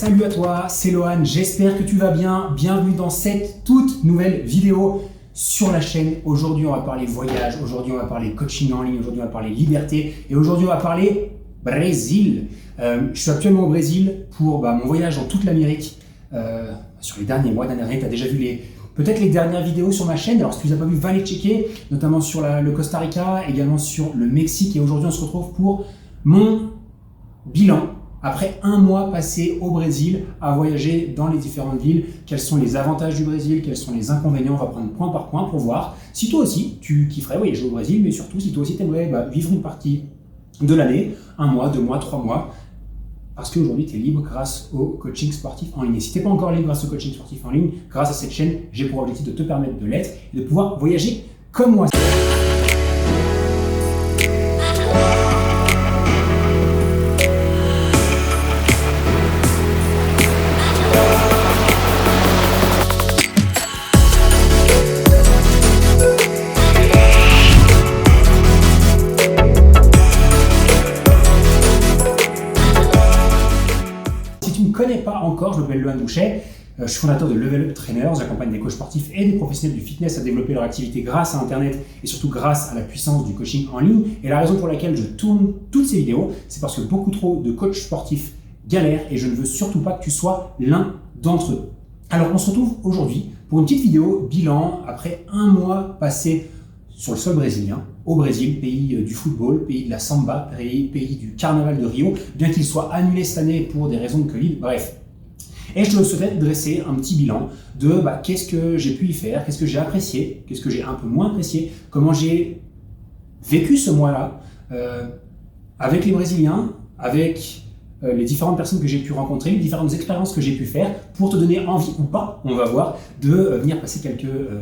Salut à toi, c'est Lohan, j'espère que tu vas bien. Bienvenue dans cette toute nouvelle vidéo sur la chaîne. Aujourd'hui, on va parler voyage, aujourd'hui, on va parler coaching en ligne, aujourd'hui, on va parler liberté et aujourd'hui, on va parler Brésil. Je suis actuellement au Brésil pour mon voyage dans toute l'Amérique. Sur les derniers mois, tu as déjà vu peut-être les dernières vidéos sur ma chaîne. Alors, si tu ne les as pas vues, va les checker, notamment sur le Costa Rica, également sur le Mexique. Et aujourd'hui, on se retrouve pour mon bilan. Après un mois passé au Brésil, à voyager dans les différentes villes, quels sont les avantages du Brésil, quels sont les inconvénients, on va prendre point par point pour voir si toi aussi tu kifferais voyager au Brésil, mais surtout si toi aussi tu aimerais vivre une partie de l'année, 1 mois, 2 mois, 3 mois, parce qu'aujourd'hui tu es libre grâce au coaching sportif en ligne. Et si tu n'es pas encore libre grâce au coaching sportif en ligne, grâce à cette chaîne, j'ai pour objectif de te permettre de l'être et de pouvoir voyager comme moi. Pas encore, je m'appelle Lohan Douchet, je suis fondateur de Level Up Trainers, j'accompagne des coachs sportifs et des professionnels du fitness à développer leur activité grâce à Internet et surtout grâce à la puissance du coaching en ligne. Et la raison pour laquelle je tourne toutes ces vidéos, c'est parce que beaucoup trop de coachs sportifs galèrent et je ne veux surtout pas que tu sois l'un d'entre eux. Alors on se retrouve aujourd'hui pour une petite vidéo bilan après un mois passé sur le sol brésilien, au Brésil, pays du football, pays de la samba, pays du carnaval de Rio, bien qu'il soit annulé cette année pour des raisons de Covid, bref. Et je souhaitais dresser un petit bilan de qu'est-ce que j'ai pu y faire, qu'est-ce que j'ai apprécié, qu'est-ce que j'ai un peu moins apprécié, comment j'ai vécu ce mois-là avec les Brésiliens, avec les différentes personnes que j'ai pu rencontrer, les différentes expériences que j'ai pu faire pour te donner envie ou pas, on va voir, de venir passer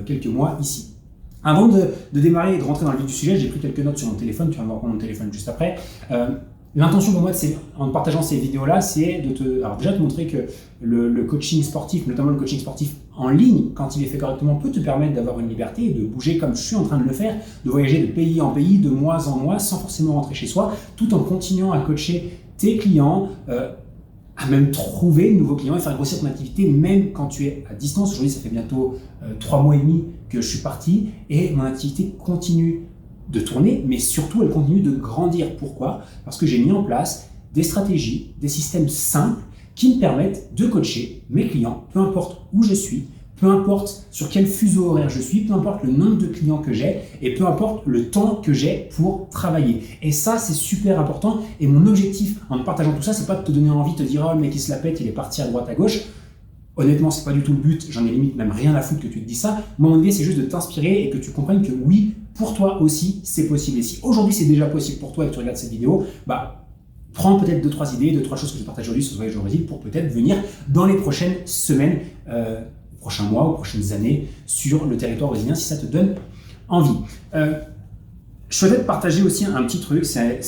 quelques mois ici. Avant de démarrer et de rentrer dans le vif du sujet, j'ai pris quelques notes sur mon téléphone, tu vas me voir mon téléphone juste après. L'intention pour moi, en partageant ces vidéos-là, c'est de déjà te montrer que le coaching sportif, notamment le coaching sportif en ligne, quand il est fait correctement, peut te permettre d'avoir une liberté et de bouger comme je suis en train de le faire, de voyager de pays en pays, de mois en mois, sans forcément rentrer chez soi, tout en continuant à coacher tes clients, à même trouver de nouveaux clients et faire grossir ton activité même quand tu es à distance. Aujourd'hui, ça fait bientôt 3 mois et demi que je suis parti et mon activité continue de tourner, mais surtout elle continue de grandir. Pourquoi ? Parce que j'ai mis en place des stratégies, des systèmes simples qui me permettent de coacher mes clients, peu importe où je suis, peu importe sur quel fuseau horaire je suis, peu importe le nombre de clients que j'ai et peu importe le temps que j'ai pour travailler. Et ça, c'est super important. Et mon objectif en partageant tout ça, c'est pas de te donner envie de te dire « Oh, le mec, il se la pète, il est parti à droite, à gauche ». Honnêtement, c'est pas du tout le but. J'en ai limite même rien à foutre que tu te dis ça. Moi, mon idée, c'est juste de t'inspirer et que tu comprennes que oui, pour toi aussi, c'est possible. Et si aujourd'hui, c'est déjà possible pour toi et que tu regardes cette vidéo, prends peut-être 2-3 idées, 2-3 choses que je partage aujourd'hui sur ce voyage au Brésil pour peut-être venir dans les prochaines semaines, prochains mois ou prochaines années sur le territoire brésilien si ça te donne envie. Je souhaitais te partager aussi un petit truc, c'est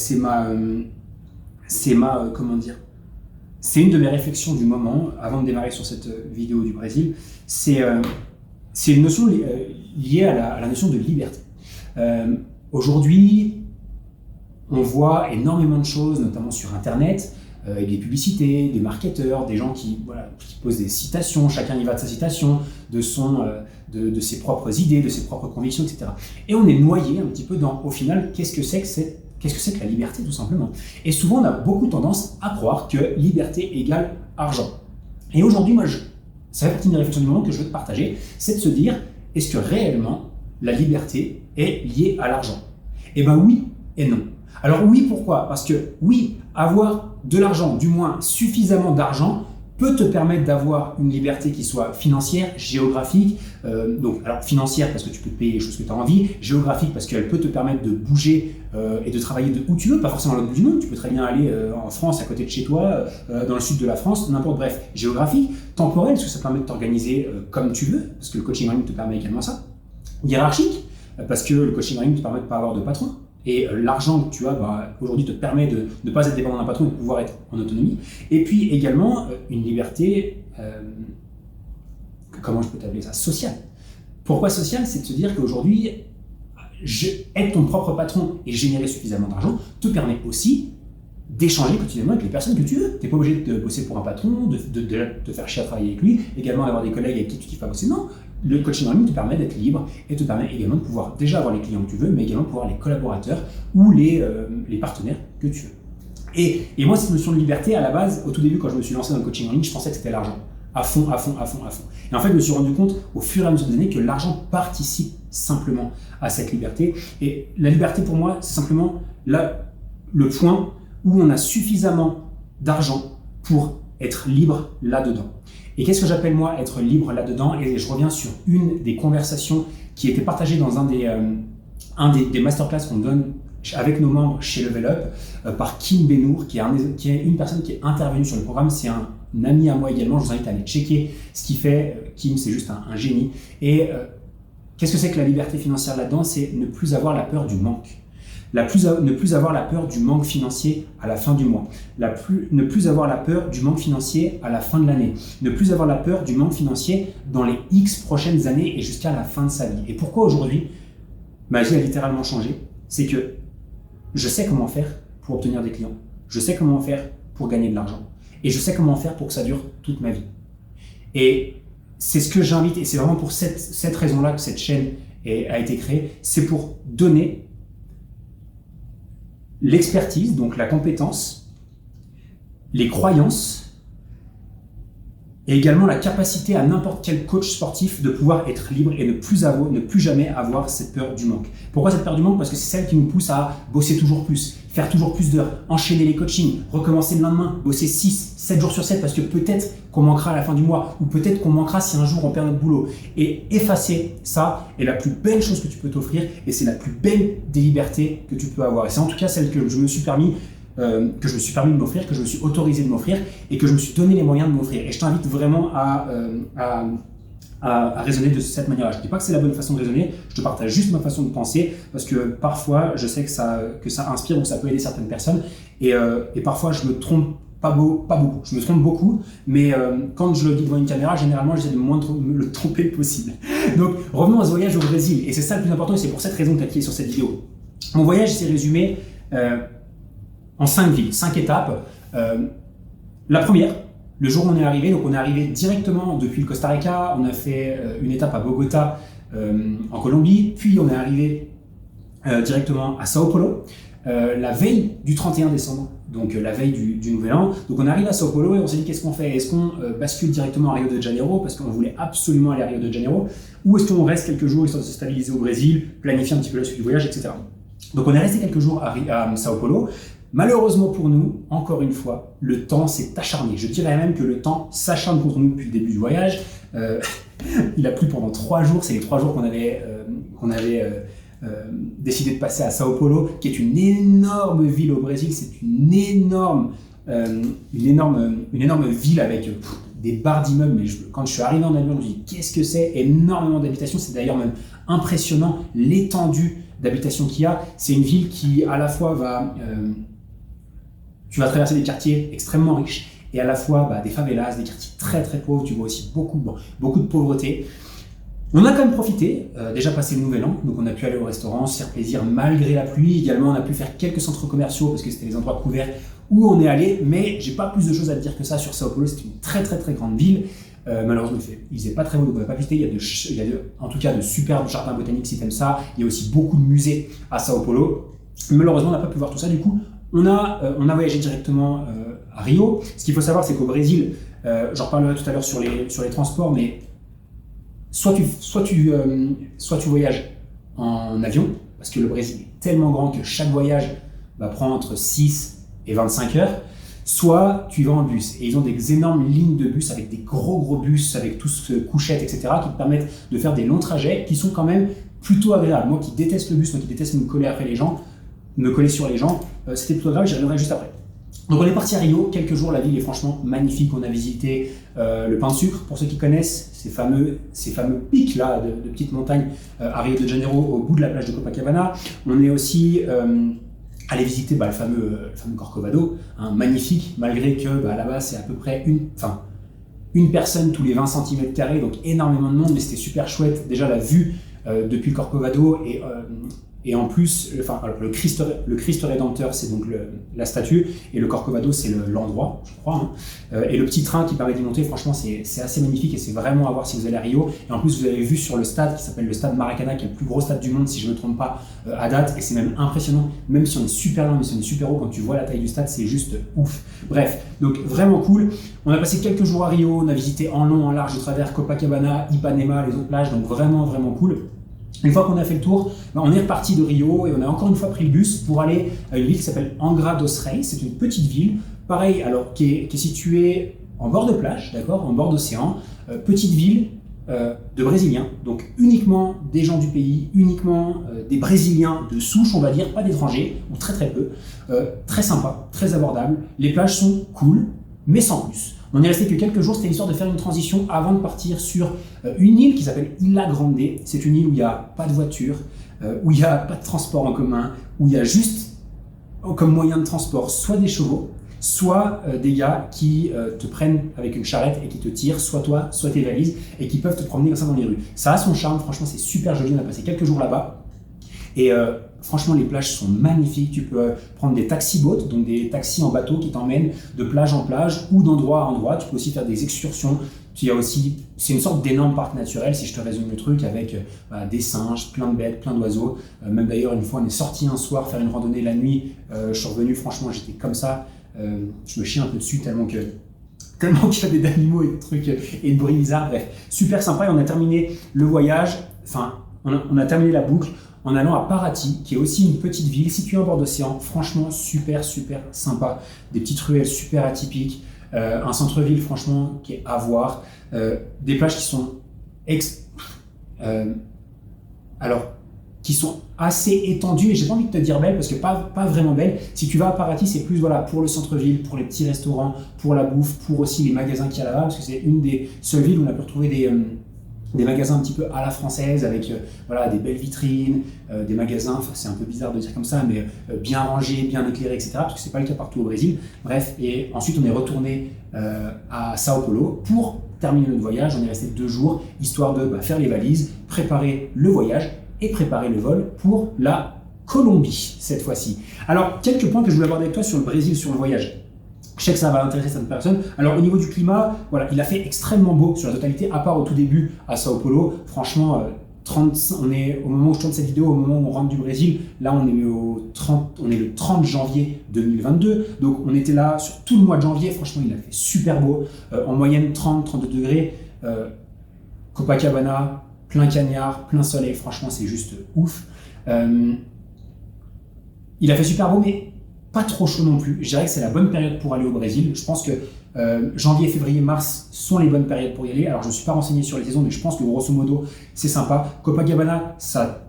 une de mes réflexions du moment avant de démarrer sur cette vidéo du Brésil. C'est une notion liée à la notion de liberté. Aujourd'hui, on voit énormément de choses, notamment sur Internet, avec des publicités, des marketeurs, des gens qui posent des citations, chacun y va de sa citation, de ses propres idées, de ses propres convictions, etc. Et on est noyé un petit peu au final, qu'est-ce que c'est que la liberté, tout simplement. Et souvent, on a beaucoup tendance à croire que liberté égale argent. Et aujourd'hui, ça fait partie de mes réflexions du moment que je veux te partager, c'est de se dire, est-ce que réellement la liberté est liée à l'argent ? Eh bien oui et non. Alors oui, pourquoi ? Parce que oui, avoir de l'argent, du moins suffisamment d'argent, peut te permettre d'avoir une liberté qui soit financière, géographique, alors financière parce que tu peux te payer les choses que tu as envie, géographique parce qu'elle peut te permettre de bouger et de travailler de où tu veux, pas forcément à l'autre bout du monde, tu peux très bien aller en France, à côté de chez toi, dans le sud de la France, n'importe, bref, géographique, temporel, parce que ça permet de t'organiser comme tu veux, parce que le coaching en ligne te permet également ça, hiérarchique, parce que le coaching en ligne te permet de ne pas avoir de patron, et l'argent que tu as aujourd'hui te permet de ne pas être dépendant d'un patron et de pouvoir être en autonomie. Et puis également une liberté, comment je peux t'appeler ça, sociale. Pourquoi sociale ? C'est de se dire qu'aujourd'hui, être ton propre patron et générer suffisamment d'argent te permet aussi d'échanger quotidiennement avec les personnes que tu veux. Tu n'es pas obligé de bosser pour un patron, de te faire chier à travailler avec lui, également d'avoir des collègues avec qui tu kiffes pas bosser. Non, le coaching en ligne te permet d'être libre et te permet également de pouvoir déjà avoir les clients que tu veux, mais également de pouvoir les collaborateurs ou les partenaires que tu veux. Et moi, cette notion de liberté, à la base, au tout début, quand je me suis lancé dans le coaching en ligne, je pensais que c'était l'argent. À fond. Et en fait, je me suis rendu compte au fur et à mesure des années que l'argent participe simplement à cette liberté. Et la liberté, pour moi, c'est simplement le point où on a suffisamment d'argent pour être libre là-dedans. Et qu'est-ce que j'appelle moi être libre là-dedans? Et je reviens sur une des conversations qui était partagée dans un des masterclass qu'on donne avec nos membres chez Level Up par Kim Benour, qui est une personne qui est intervenue sur le programme. C'est un ami à moi également. Je vous invite à aller checker ce qu'il fait. Kim, c'est juste un génie. Et qu'est-ce que c'est que la liberté financière là-dedans? C'est ne plus avoir la peur du manque. Ne plus avoir la peur du manque financier à la fin du mois. Ne plus avoir la peur du manque financier à la fin de l'année. Ne plus avoir la peur du manque financier dans les X prochaines années et jusqu'à la fin de sa vie. Et pourquoi aujourd'hui ma vie a littéralement changé? C'est que je sais comment faire pour obtenir des clients. Je sais comment faire pour gagner de l'argent. Et je sais comment faire pour que ça dure toute ma vie. Et c'est ce que j'invite, et c'est vraiment pour cette raison-là que cette chaîne a été créée, c'est pour donner l'expertise, donc la compétence, les croyances, et également la capacité à n'importe quel coach sportif de pouvoir être libre et ne plus jamais avoir cette peur du manque. Pourquoi cette peur du manque? Parce que c'est celle qui nous pousse à bosser toujours plus, faire toujours plus d'heures, enchaîner les coachings, recommencer le lendemain, bosser 6, 7 jours sur 7 parce que peut-être qu'on manquera à la fin du mois ou peut-être qu'on manquera si un jour on perd notre boulot. Et effacer ça est la plus belle chose que tu peux t'offrir et c'est la plus belle des libertés que tu peux avoir. Et c'est en tout cas celle que je me suis permis de m'offrir, que je me suis autorisé de m'offrir et que je me suis donné les moyens de m'offrir. Et je t'invite vraiment à raisonner de cette manière-là. Je ne dis pas que c'est la bonne façon de raisonner, je te partage juste ma façon de penser parce que parfois je sais que ça inspire ou que ça peut aider certaines personnes et parfois je me trompe pas beaucoup. Je me trompe beaucoup, mais quand je le dis devant une caméra, généralement j'essaie de me le tromper le possible. Donc revenons à ce voyage au Brésil et c'est ça le plus important et c'est pour cette raison que tu as cliqué sur cette vidéo. Mon voyage s'est résumé en 5 villes, 5 étapes. La première, le jour où on est arrivé, donc on est arrivé directement depuis le Costa Rica, on a fait une étape à Bogota en Colombie, puis on est arrivé directement à Sao Paulo, la veille du 31 décembre, donc la veille du Nouvel An. Donc on arrive à Sao Paulo et on s'est dit qu'est-ce qu'on fait? Est-ce qu'on bascule directement à Rio de Janeiro parce qu'on voulait absolument aller à Rio de Janeiro, ou est-ce qu'on reste quelques jours histoire de se stabiliser au Brésil, planifier un petit peu la suite du voyage, etc. Donc on est resté quelques jours à Sao Paulo. Malheureusement pour nous, encore une fois, le temps s'est acharné. Je dirais même que le temps s'acharne contre nous depuis le début du voyage. Il a plu pendant 3 jours. C'est les 3 jours qu'on avait décidé de passer à Sao Paulo, qui est une énorme ville au Brésil. C'est une énorme ville avec des barres d'immeubles. Mais quand je suis arrivé en avion, je me dis qu'est-ce que c'est? Énormément d'habitations. C'est d'ailleurs même impressionnant l'étendue d'habitation qu'il y a. C'est une ville qui à la fois tu vas traverser des quartiers extrêmement riches et à la fois des favelas, des quartiers très très pauvres. Tu vois aussi beaucoup de pauvreté. On a quand même profité, déjà passé le Nouvel An, donc on a pu aller au restaurant, se faire plaisir malgré la pluie. Également, on a pu faire quelques centres commerciaux parce que c'était les endroits couverts où on est allé. Mais j'ai pas plus de choses à te dire que ça sur Sao Paulo. C'est une très très très grande ville. Malheureusement, il faisait pas très beau, donc on n'a pas pu visiter. Il y a en tout cas de superbes jardins botaniques si t'aimes ça. Il y a aussi beaucoup de musées à Sao Paulo. Malheureusement, on n'a pas pu voir tout ça. Du coup, on a voyagé directement à Rio. Ce qu'il faut savoir, c'est qu'au Brésil, j'en reparlerai tout à l'heure sur les transports, mais soit tu voyages en avion, parce que le Brésil est tellement grand que chaque voyage prend entre 6 et 25 heures, soit tu vas en bus. Et ils ont des énormes lignes de bus avec des gros bus, avec tous couchettes, etc., qui te permettent de faire des longs trajets qui sont quand même plutôt agréables. Moi qui déteste le bus, moi qui déteste me coller sur les gens, c'était plutôt agréable, j'y reviendrai juste après. Donc on est parti à Rio, quelques jours, la ville est franchement magnifique. On a visité le Pain de Sucre, pour ceux qui connaissent, ces fameux pics là de petites montagnes à Rio de Janeiro, au bout de la plage de Copacabana. On est aussi allé visiter le fameux Corcovado, magnifique, malgré que là-bas c'est à peu près une personne tous les 20 cm², donc énormément de monde, mais c'était super chouette. Déjà la vue depuis le Corcovado Et en plus, alors, le Christ Rédempteur, c'est donc la statue, et le Corcovado, c'est l'endroit, je crois. Hein. Et le petit train qui permet d'y monter, franchement, c'est assez magnifique et c'est vraiment à voir si vous allez à Rio. Et en plus, vous avez vu sur le stade qui s'appelle le stade Maracanã, qui est le plus gros stade du monde, si je ne me trompe pas, à date. Et c'est même impressionnant, même si on est super loin, mais si on est super haut, quand tu vois la taille du stade, c'est juste ouf. Bref, donc vraiment cool. On a passé quelques jours à Rio, on a visité en long, en large, au travers Copacabana, Ipanema, les autres plages, donc vraiment, vraiment cool. Une fois qu'on a fait le tour, on est reparti de Rio et on a encore une fois pris le bus pour aller à une ville qui s'appelle Angra dos Reis. C'est une petite ville, pareil, alors qui est située en bord de plage, d'accord, en bord d'océan. Petite ville de Brésiliens, donc uniquement des gens du pays, uniquement des Brésiliens de souche, on va dire, pas d'étrangers, ou très très peu. Très sympa, très abordable. Les plages sont cool, mais sans plus. On est resté que quelques jours, c'était l'histoire de faire une transition avant de partir sur une île qui s'appelle Ilha Grande. C'est une île où il n'y a pas de voiture, où il n'y a pas de transport en commun, où il y a juste comme moyen de transport soit des chevaux, soit des gars qui te prennent avec une charrette et qui te tirent, soit toi, soit tes valises, et qui peuvent te promener comme ça dans les rues. Ça a son charme, franchement c'est super joli, on a passé quelques jours là-bas. Et franchement, les plages sont magnifiques. Tu peux prendre des taxi-boats, donc des taxis en bateau qui t'emmènent de plage en plage ou d'endroit à endroit. Tu peux aussi faire des excursions. C'est une sorte d'énorme parc naturel, si je te résume le truc, avec des singes, plein de bêtes, plein d'oiseaux. Même d'ailleurs, une fois, on est sorti un soir faire une randonnée la nuit. Je suis revenu, franchement, j'étais comme ça. Je me chie un peu dessus tellement qu'il y avait d'animaux et de trucs et de bruits bizarres. Bref, super sympa. Et on a terminé le voyage. Enfin, on a terminé la boucle en allant à Paraty, qui est aussi une petite ville située en bord d'océan. Franchement, super, super sympa. Des petites ruelles super atypiques. Un centre-ville, franchement, qui est à voir. Des plages qui sont qui sont assez étendues, et j'ai pas envie de te dire belles parce que pas vraiment belles. Si tu vas à Paraty, c'est plus voilà, pour le centre-ville, pour les petits restaurants, pour la bouffe, pour aussi les magasins qu'il y a là-bas, parce que c'est une des seules villes où on a pu retrouver des magasins un petit peu à la française, avec des belles vitrines, des magasins, c'est un peu bizarre de dire comme ça, mais bien rangés, bien éclairés, etc. Parce que c'est pas le cas partout au Brésil. Bref, et ensuite on est retourné à Sao Paulo pour terminer notre voyage. On est resté 2 jours, histoire de faire les valises, préparer le voyage et préparer le vol pour la Colombie cette fois-ci. Alors, quelques points que je voulais aborder avec toi sur le Brésil, sur le voyage. Je sais que ça va intéresser certaines personnes. Alors au niveau du climat, il a fait extrêmement beau sur la totalité, à part au tout début à Sao Paulo. Franchement, on est au moment où je tourne cette vidéo, au moment où on rentre du Brésil, là on est le 30 janvier 2022. Donc on était là sur tout le mois de janvier. Franchement, il a fait super beau. En moyenne 30-32 degrés. Copacabana, plein cagnard, plein soleil. Franchement, c'est juste ouf. Il a fait super beau, mais pas trop chaud non plus. Je dirais que c'est la bonne période pour aller au Brésil. Je pense que janvier, février, mars sont les bonnes périodes pour y aller. Alors je ne suis pas renseigné sur les saisons, mais je pense que grosso modo, c'est sympa. Copacabana, ça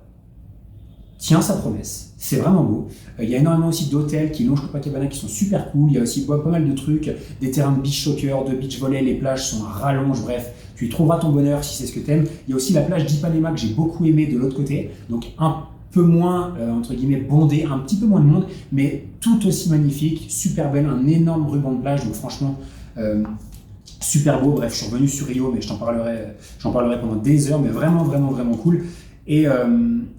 tient sa promesse. C'est vraiment beau. Il y a énormément aussi d'hôtels qui longent Copacabana qui sont super cool. Il y a aussi pas mal de trucs, des terrains de beach soccer, de beach volley. Les plages sont à rallonge. Bref, tu y trouveras ton bonheur si c'est ce que tu aimes. Il y a aussi la plage d'Ipanema que j'ai beaucoup aimé de l'autre côté. Donc un peu moins, entre guillemets, bondé, un petit peu moins de monde, mais tout aussi magnifique, super belle, un énorme ruban de plage, donc franchement, super beau. Bref, je suis revenu sur Rio, mais j'en parlerai pendant des heures, mais vraiment, vraiment, vraiment cool. Et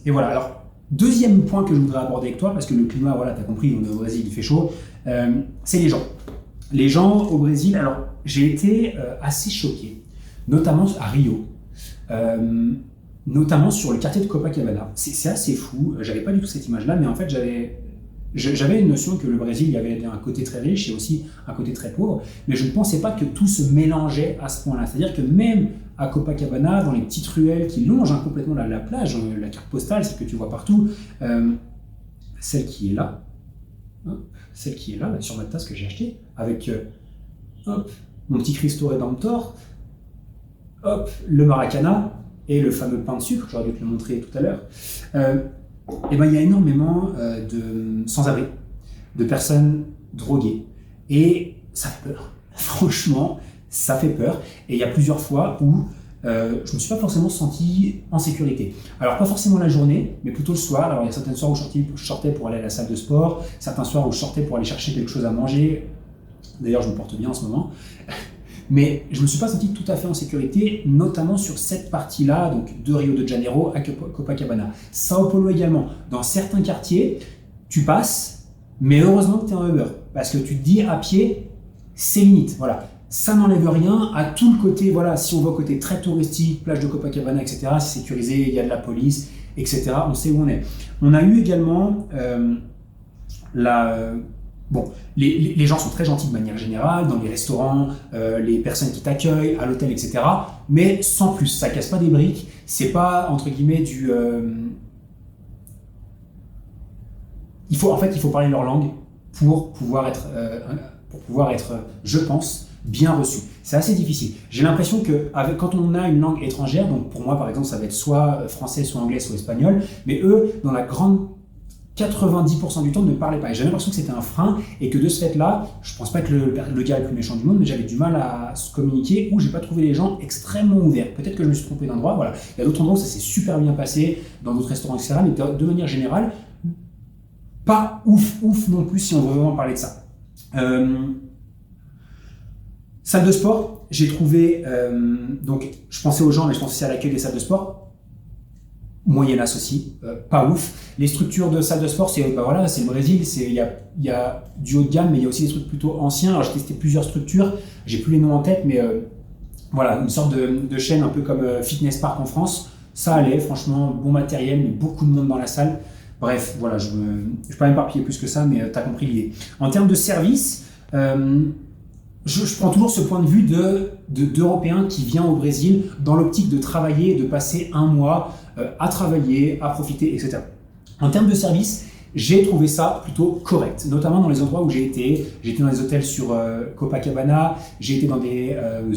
voilà, alors, deuxième point que je voudrais aborder avec toi, parce que le climat, voilà, t'as compris, on est au Brésil, il fait chaud, c'est les gens. Les gens au Brésil, alors, j'ai été assez choqué, notamment à Rio. Notamment sur le quartier de Copacabana. C'est assez fou, j'avais pas du tout cette image-là, mais en fait j'avais une notion que le Brésil, il y avait un côté très riche et aussi un côté très pauvre, mais je ne pensais pas que tout se mélangeait à ce point-là. C'est-à-dire que même à Copacabana, dans les petites ruelles qui longent complètement la plage, la carte postale, celle que tu vois partout, celle qui est là, sur ma tasse que j'ai achetée, avec mon petit Cristo Rédemptor, le Maracanã, et le fameux pain de sucre, j'aurais dû te le montrer tout à l'heure, il y a énormément de sans-abri, de personnes droguées. Et ça fait peur. Franchement, ça fait peur. Et il y a plusieurs fois où je ne me suis pas forcément senti en sécurité. Alors, pas forcément la journée, mais plutôt le soir. Alors, il y a certains soirs où je sortais pour aller à la salle de sport, certains soirs où je sortais pour aller chercher quelque chose à manger. D'ailleurs, je me porte bien en ce moment. mais je me suis pas senti tout à fait en sécurité, notamment sur cette partie-là, donc de Rio de Janeiro à Copacabana. Sao Paulo également. Dans certains quartiers, tu passes, mais heureusement que tu es en Uber, parce que tu te dis à pied, c'est limite. Voilà. Ça n'enlève rien à tout le côté, voilà, si on va au côté très touristique, plage de Copacabana, etc., c'est sécurisé, il y a de la police, etc., on sait où on est. On a eu également les gens sont très gentils de manière générale, dans les restaurants, les personnes qui t'accueillent, à l'hôtel, etc., mais sans plus, ça casse pas des briques, c'est pas, entre guillemets, il faut parler leur langue pour pouvoir être, je pense, bien reçu. C'est assez difficile. J'ai l'impression que quand on a une langue étrangère, donc pour moi par exemple ça va être soit français, soit anglais, soit espagnol, mais eux, dans la grande 90% du temps, ne parlaient pas. Et j'avais l'impression que c'était un frein et que de ce fait-là, je pense pas que le gars est le plus méchant du monde, mais j'avais du mal à se communiquer ou j'ai pas trouvé les gens extrêmement ouverts. Peut-être que je me suis trompé d'endroit, voilà. Il y a d'autres endroits où ça s'est super bien passé, dans d'autres restaurants, etc., mais de manière générale, pas ouf non plus si on veut vraiment parler de ça. Salle de sport, j'ai trouvé, donc je pensais aux gens, mais je pense aussi à l'accueil des salles de sport, moyennasse aussi, pas ouf. Les structures de salles de sport, c'est le Brésil, il y a du haut de gamme, mais il y a aussi des trucs plutôt anciens. Alors j'ai testé plusieurs structures, j'ai plus les noms en tête, mais voilà, une sorte de chaîne un peu comme Fitness Park en France, ça allait, franchement, bon matériel, mais beaucoup de monde dans la salle. Bref, voilà, je ne vais pas m'éparpiller plus que ça, mais tu as compris l'idée. En termes de service, je prends toujours ce point de vue d'Européen qui vient au Brésil dans l'optique de travailler et de passer un mois à travailler, à profiter, etc. En termes de service, j'ai trouvé ça plutôt correct, notamment dans les endroits où j'ai été. J'ai été dans les hôtels sur Copacabana, j'ai été dans des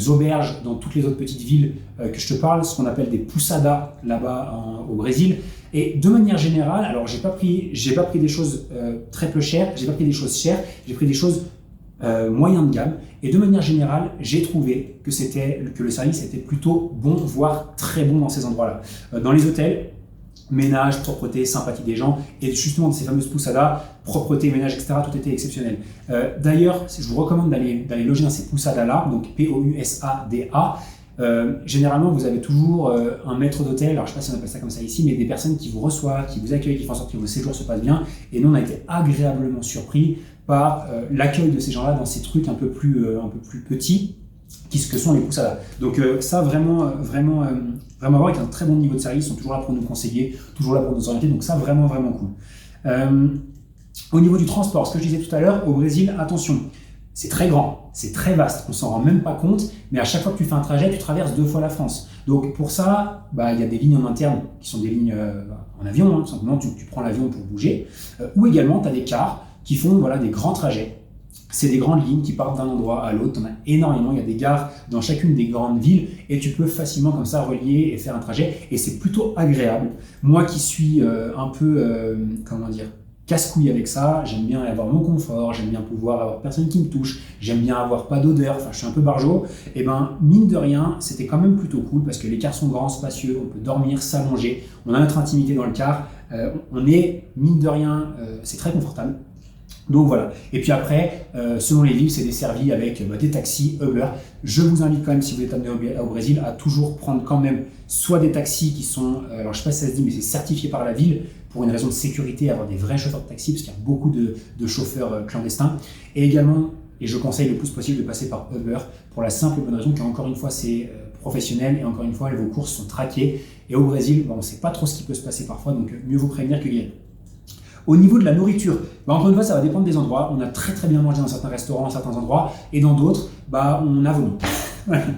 auberges dans toutes les autres petites villes que je te parle, ce qu'on appelle des pousadas là-bas au Brésil. Et de manière générale, alors j'ai pas pris des choses très peu chères, j'ai pas pris des choses chères, j'ai pris des choses moyen de gamme, et de manière générale, j'ai trouvé que le service était plutôt bon, voire très bon dans ces endroits-là. Dans les hôtels, ménage, propreté, sympathie des gens, et justement de ces fameuses pousadas, propreté, ménage, etc., tout était exceptionnel. D'ailleurs, je vous recommande d'aller loger dans ces pousadas-là, donc P-O-U-S-A-D-A. Généralement, vous avez toujours un maître d'hôtel, alors je ne sais pas si on appelle ça comme ça ici, mais des personnes qui vous reçoivent, qui vous accueillent, qui font en sorte que vos séjours se passent bien. Et nous, on a été agréablement surpris par l'accueil de ces gens-là dans ces trucs un peu plus petits, que sont les pousadas. Donc ça, vraiment avec un très bon niveau de service, ils sont toujours là pour nous conseiller, toujours là pour nous orienter, donc ça, vraiment cool. Au niveau du transport, ce que je disais tout à l'heure, au Brésil, attention, c'est très grand, c'est très vaste, on s'en rend même pas compte, mais à chaque fois que tu fais un trajet, tu traverses 2 fois la France. Donc pour ça, il y a des lignes en interne qui sont des lignes en avion, tout simplement, tu prends l'avion pour bouger, ou également tu as des cars qui font des grands trajets. C'est des grandes lignes qui partent d'un endroit à l'autre, tu en as énormément, il y a des gares dans chacune des grandes villes et tu peux facilement comme ça relier et faire un trajet et c'est plutôt agréable. Moi qui suis un peu, casse-couille avec ça, j'aime bien avoir mon confort, j'aime bien pouvoir avoir personne qui me touche, j'aime bien avoir pas d'odeur, je suis un peu barjot, et mine de rien, c'était quand même plutôt cool parce que les cars sont grands, spacieux, on peut dormir, s'allonger, on a notre intimité dans le car, on est, mine de rien, c'est très confortable. Donc voilà. Et puis après, selon les villes, c'est desservi avec des taxis, Uber. Je vous invite quand même, si vous êtes amené au Brésil, à toujours prendre quand même soit des taxis qui sont, alors je sais pas si ça se dit, mais c'est certifié par la ville pour une raison de sécurité, avoir des vrais chauffeurs de taxi, parce qu'il y a beaucoup de chauffeurs clandestins. Et également, et je conseille le plus possible de passer par Uber pour la simple et bonne raison qu'encore une fois, c'est professionnel et encore une fois, vos courses sont traquées. Et au Brésil, on ne sait pas trop ce qui peut se passer parfois, donc mieux vaut prévenir que guérir. Au niveau de la nourriture, encore une fois, ça va dépendre des endroits. On a très très bien mangé dans certains restaurants, à certains endroits, et dans d'autres, on a vomi.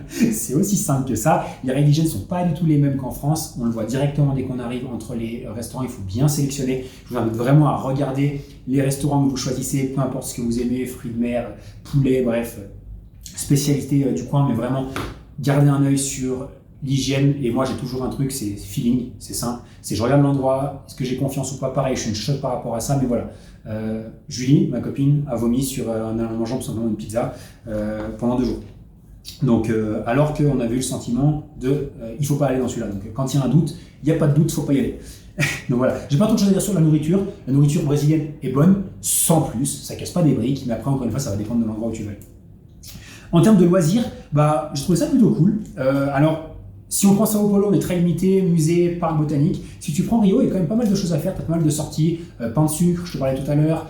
C'est aussi simple que ça. Les règles d'hygiène ne sont pas du tout les mêmes qu'en France. On le voit directement dès qu'on arrive entre les restaurants. Il faut bien sélectionner. Je vous invite vraiment à regarder les restaurants que vous choisissez, peu importe ce que vous aimez, fruits de mer, poulet, bref, spécialité du coin, mais vraiment gardez un œil sur l'hygiène. Et moi j'ai toujours un truc, c'est feeling, c'est simple, c'est je regarde l'endroit, est-ce que j'ai confiance ou pas, pareil, je suis une choc par rapport à ça, mais voilà. Julie, ma copine, a vomi en mangeant tout simplement une pizza pendant 2 jours. Donc alors qu'on avait eu le sentiment il faut pas aller dans celui-là. Donc quand il y a un doute, il n'y a pas de doute, il faut pas y aller. Donc voilà, j'ai pas trop de choses à dire sur la nourriture. La nourriture brésilienne est bonne, sans plus, ça casse pas des briques, mais après encore une fois ça va dépendre de l'endroit où tu vas aller. En termes de loisirs, bah, j'ai trouvé ça plutôt cool. Alors, si on prend Sao Paulo, on est très limité, musée, parc botanique. Si tu prends Rio, il y a quand même pas mal de choses à faire, tu as pas mal de sorties, pain de sucre, je te parlais tout à l'heure,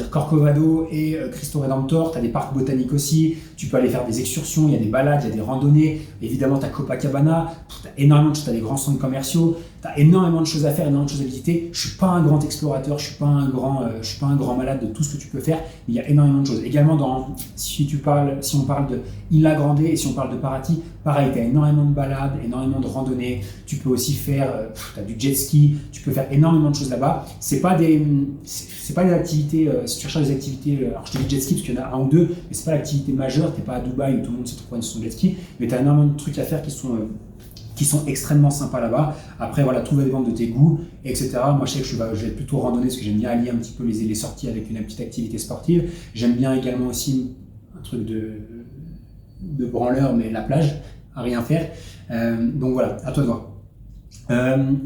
Corcovado et Cristo Redentor, tu as des parcs botaniques aussi, tu peux aller faire des excursions, il y a des balades, il y a des randonnées, évidemment tu as Copacabana, tu as énormément de choses, tu as des grands centres commerciaux, tu as énormément de choses à faire, énormément de choses à visiter. Je suis pas un grand explorateur, je suis pas un grand malade de tout ce que tu peux faire, mais il y a énormément de choses. Également, si on parle de Ilha Grande et si on parle de Paraty, pareil, tu as énormément de balades, énormément de randonnées, tu peux aussi faire, tu as du jet ski, tu peux faire énormément de choses là-bas. C'est pas des activités, si tu recherches des activités, alors je te dis jet ski parce qu'il y en a un ou deux, mais c'est pas l'activité majeure, t'es pas à Dubaï où tout le monde sait trouver son jet ski, mais tu as énormément de trucs à faire qui sont extrêmement sympas là-bas. Après, voilà, tout va dépendre de tes goûts, etc. Moi, je sais que je vais plutôt randonner parce que j'aime bien allier un petit peu les sorties avec une petite activité sportive. J'aime bien également aussi un truc de branleur, mais la plage, à rien faire. Donc voilà, à toi de voir.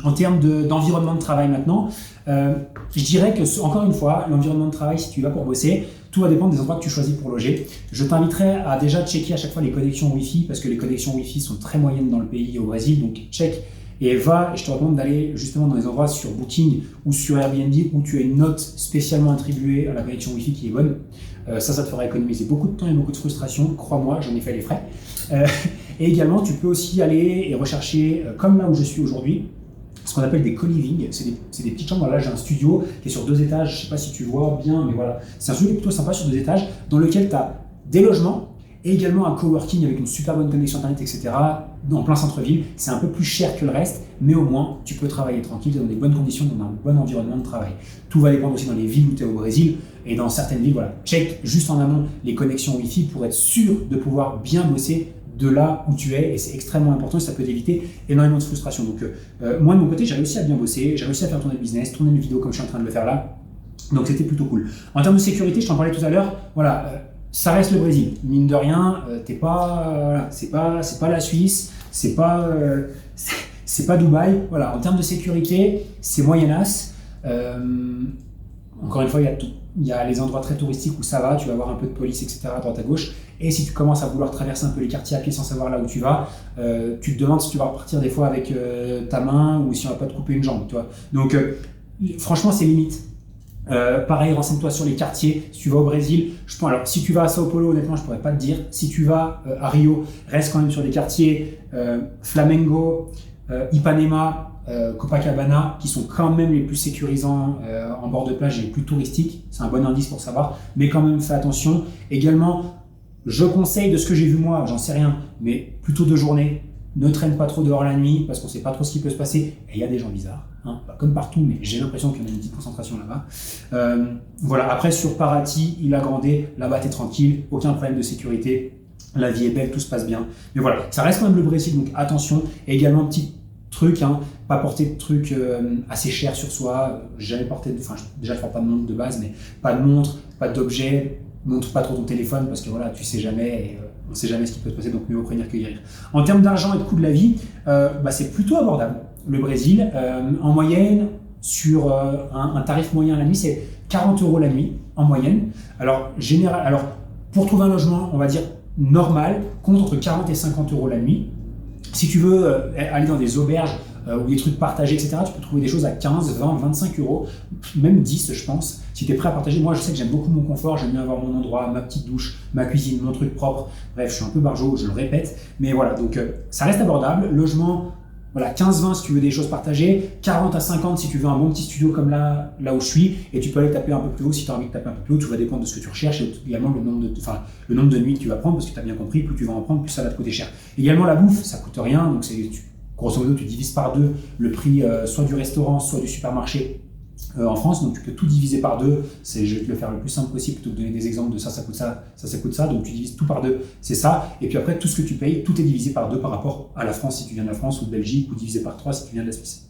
En termes d'environnement de travail maintenant, je dirais que, encore une fois, l'environnement de travail, si tu vas pour bosser, tout va dépendre des endroits que tu choisis pour loger. Je t'inviterai à déjà checker à chaque fois les connexions Wi-Fi, parce que les connexions Wi-Fi sont très moyennes dans le pays, au Brésil, donc check et je te recommande d'aller justement dans les endroits sur Booking ou sur Airbnb où tu as une note spécialement attribuée à la connexion Wi-Fi qui est bonne. Ça te fera économiser beaucoup de temps et beaucoup de frustration, crois-moi, j'en ai fait les frais. Et également, tu peux aussi aller et rechercher, comme là où je suis aujourd'hui, ce qu'on appelle des co-living. C'est des petites chambres. Là, j'ai un studio qui est sur 2 étages. Je ne sais pas si tu vois bien, mais voilà. C'est un studio plutôt sympa sur 2 étages dans lequel tu as des logements et également un coworking avec une super bonne connexion internet, etc. En plein centre-ville. C'est un peu plus cher que le reste, mais au moins, tu peux travailler tranquille dans des bonnes conditions, dans un bon environnement de travail. Tout va dépendre aussi dans les villes où tu es au Brésil. Et dans certaines villes, voilà, check juste en amont les connexions Wi-Fi pour être sûr de pouvoir bien bosser de là où tu es, et c'est extrêmement important et ça peut t'éviter énormément de frustration. Donc moi de mon côté, j'ai réussi à bien bosser, j'ai réussi à faire tourner le business, tourner une vidéo comme je suis en train de le faire là, donc c'était plutôt cool. En termes de sécurité, je t'en parlais tout à l'heure, voilà, ça reste le Brésil, mine de rien, c'est pas la Suisse, c'est pas Dubaï, voilà, en termes de sécurité, c'est moyennasse. Encore une fois, il y a les endroits très touristiques où ça va, tu vas avoir un peu de police, etc. à droite à gauche. Et si tu commences à vouloir traverser un peu les quartiers à pied sans savoir là où tu vas, tu te demandes si tu vas repartir des fois avec ta main ou si on va pas te couper une jambe, tu vois. Donc franchement, c'est limite. Pareil, renseigne-toi sur les quartiers. Si tu vas au Brésil, alors si tu vas à Sao Paulo, honnêtement, je pourrais pas te dire. Si tu vas à Rio, reste quand même sur les quartiers Flamengo, Ipanema, Copacabana, qui sont quand même les plus sécurisants en bord de plage et les plus touristiques. C'est un bon indice pour savoir, mais quand même fais attention. Également, je conseille de ce que j'ai vu moi, j'en sais rien, mais plutôt de journée. Ne traîne pas trop dehors la nuit parce qu'on ne sait pas trop ce qui peut se passer. Et il y a des gens bizarres, hein, pas comme partout, mais j'ai l'impression qu'il y en a une petite concentration là-bas. Voilà. Après, sur Paraty, Ilha Grande, là-bas t'es tranquille, aucun problème de sécurité. La vie est belle, tout se passe bien. Mais voilà, ça reste quand même le Brésil, donc attention. Et également, petit truc, hein, pas porter de trucs assez chers sur soi. Jamais porté déjà je ne prends pas de montre de base, mais pas de montre, pas d'objet. Montre pas trop ton téléphone parce que voilà, tu sais jamais et on sait jamais ce qui peut se passer, donc mieux vaut prévenir que guérir. En termes d'argent et de coût de la vie, c'est plutôt abordable. Le Brésil, en moyenne, sur un tarif moyen à la nuit, c'est 40 € la nuit en moyenne. Alors pour trouver un logement, on va dire normal, compte entre 40 et 50 € la nuit. Si tu veux aller dans des auberges ou des trucs partagés, etc., tu peux trouver des choses à 15, 20, 25 €, même 10, je pense, si tu es prêt à partager. Moi, je sais que j'aime beaucoup mon confort, j'aime bien avoir mon endroit, ma petite douche, ma cuisine, mon truc propre. Bref, je suis un peu barjot, je le répète, mais voilà, donc ça reste abordable. Logement, voilà, 15-20 si tu veux des choses partagées, 40 à 50 si tu veux un bon petit studio comme là où je suis, et tu peux aller taper un peu plus haut si tu as envie de taper un peu plus haut, tout va dépendre de ce que tu recherches et également le nombre de nuits que tu vas prendre, parce que tu as bien compris, plus tu vas en prendre, plus ça va te coûter cher. Également la bouffe, ça coûte rien, donc grosso modo tu divises par 2 le prix soit du restaurant, soit du supermarché en France, donc tu peux tout diviser par 2, je vais te le faire le plus simple possible plutôt que de donner des exemples de ça coûte ça, ça coûte ça, donc tu divises tout par 2, c'est ça, et puis après tout ce que tu payes, tout est divisé par 2 par rapport à la France si tu viens de la France ou de Belgique, ou divisé par 3 si tu viens de la Suisse.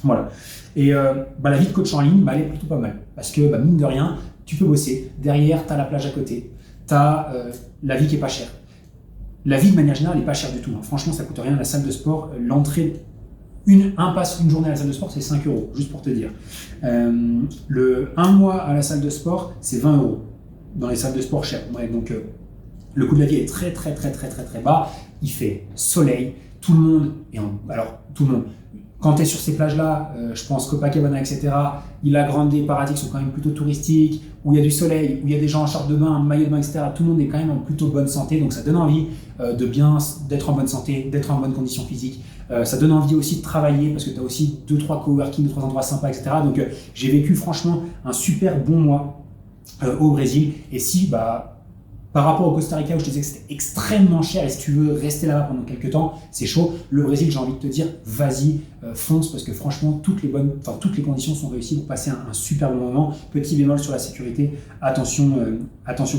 Voilà. Et la vie de coach en ligne, elle est plutôt pas mal, parce que mine de rien, tu peux bosser, derrière tu as la plage à côté, tu as la vie qui est pas chère. La vie de manière générale n'est pas chère du tout, hein. Franchement ça coûte rien, la salle de sport, l'entrée, une journée à la salle de sport, c'est 5 €, juste pour te dire. Un mois à la salle de sport, c'est 20 €. dans les salles de sport chères. Ouais, donc le coût de la vie est très bas. Il fait soleil, tout le monde alors tout le monde. Quand tu es sur ces plages-là, je pense Copacabana, etc., Isla Grande, Paradis qui sont quand même plutôt touristiques, où il y a du soleil, où il y a des gens en short de bain, maillot de bain, etc., tout le monde est quand même en plutôt bonne santé, donc ça donne envie d'être en bonne santé, d'être en bonne condition physique. Ça donne envie aussi de travailler parce que tu as aussi 2-3 coworking, 2-3 endroits sympas, etc. Donc j'ai vécu franchement un super bon mois au Brésil. Et si, par rapport au Costa Rica où je te disais que c'était extrêmement cher et si tu veux rester là-bas pendant quelques temps, c'est chaud. Le Brésil, j'ai envie de te dire, vas-y, fonce parce que franchement, toutes les conditions sont réussies pour passer un super bon moment. Petit bémol sur la sécurité, attention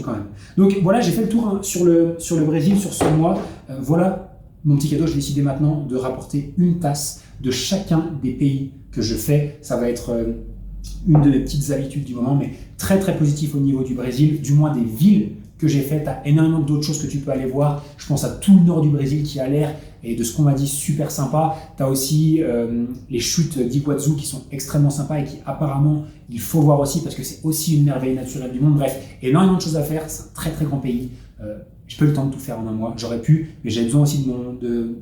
quand même. Donc voilà, j'ai fait le tour sur le Brésil, sur ce mois. Voilà mon petit cadeau, j'ai décidé maintenant de rapporter une tasse de chacun des pays que je fais. Ça va être une de mes petites habitudes du moment, mais très positif au niveau du Brésil, du moins des villes que j'ai fait. Tu as énormément d'autres choses que tu peux aller voir. Je pense à tout le nord du Brésil qui a l'air, et de ce qu'on m'a dit, super sympa. Tu as aussi les chutes d'Iguazu qui sont extrêmement sympas et qui apparemment il faut voir aussi parce que c'est aussi une merveille naturelle du monde. Bref, énormément de choses à faire. C'est un très grand pays. J'ai pas eu le temps de tout faire en un mois. J'aurais pu, mais j'ai besoin aussi de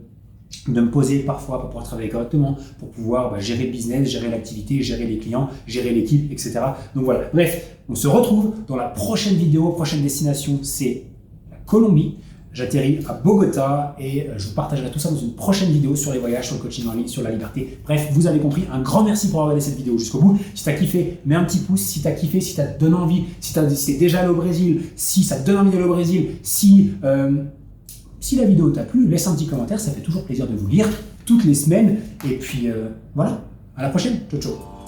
me poser parfois pour pouvoir travailler correctement, pour pouvoir gérer le business, gérer l'activité, gérer les clients, gérer l'équipe, etc. Donc voilà. Bref, on se retrouve dans la prochaine vidéo. Prochaine destination, c'est la Colombie. J'atterris à Bogota et je vous partagerai tout ça dans une prochaine vidéo sur les voyages, sur le coaching en ligne, sur la liberté. Bref, vous avez compris. Un grand merci pour avoir regardé cette vidéo jusqu'au bout. Si tu as kiffé, mets un petit pouce. Si tu as kiffé, si tu as donné envie, si tu es déjà allé au Brésil, si ça te donne envie d'aller au Brésil, si la vidéo t'a plu, laisse un petit commentaire. Ça fait toujours plaisir de vous lire toutes les semaines. Et puis voilà, à la prochaine. Ciao, ciao.